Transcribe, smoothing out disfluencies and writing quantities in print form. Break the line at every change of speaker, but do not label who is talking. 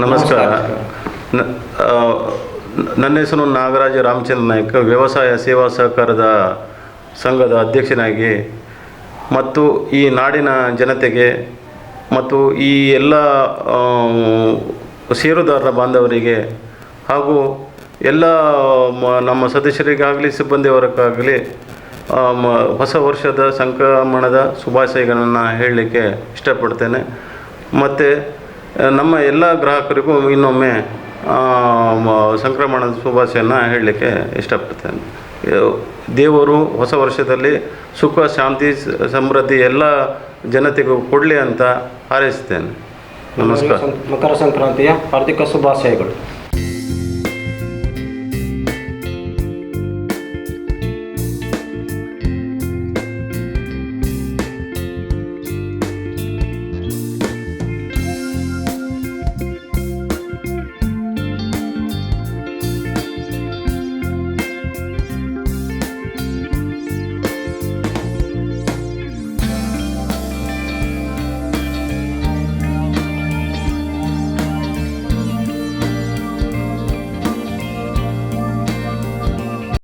ನಮಸ್ಕಾರ. ನನ್ನ ಹೆಸರು ನಾಗರಾಜ ರಾಮಚಂದ್ರ ನಾಯ್ಕ, ವ್ಯವಸಾಯ ಸೇವಾ ಸಹಕಾರದ ಸಂಘದ ಅಧ್ಯಕ್ಷನಾಗಿ ಮತ್ತು ಈ ನಾಡಿನ ಜನತೆಗೆ ಮತ್ತು ಈ ಎಲ್ಲ ಷೇರುದಾರರ ಬಾಂಧವರಿಗೆ ಹಾಗೂ ಎಲ್ಲ ನಮ್ಮ ಸದಸ್ಯರಿಗಾಗಲಿ ಸಿಬ್ಬಂದಿಯವರಿಗಾಗಲಿ ಹೊಸ ವರ್ಷದ ಸಂಕ್ರಮಣದ ಶುಭಾಶಯಗಳನ್ನು ಹೇಳಲಿಕ್ಕೆ ಇಷ್ಟಪಡ್ತೇನೆ. ಮತ್ತು ನಮ್ಮ ಎಲ್ಲ ಗ್ರಾಹಕರಿಗೂ ಇನ್ನೊಮ್ಮೆ ಸಂಕ್ರಮಣದ ಶುಭಾಶಯನ ಹೇಳಲಿಕ್ಕೆ ಇಷ್ಟಪಡ್ತೇನೆ. ದೇವರು ಹೊಸ ವರ್ಷದಲ್ಲಿ ಸುಖ, ಶಾಂತಿ, ಸಮೃದ್ಧಿ ಎಲ್ಲ ಜನತೆಗೂ ಕೊಡಲಿ ಅಂತ ಹಾರೈಸ್ತೇನೆ. ನಮಸ್ಕಾರ.
ಮಕರ ಸಂಕ್ರಾಂತಿಯ ಹಾರ್ದಿಕ ಶುಭಾಶಯಗಳು.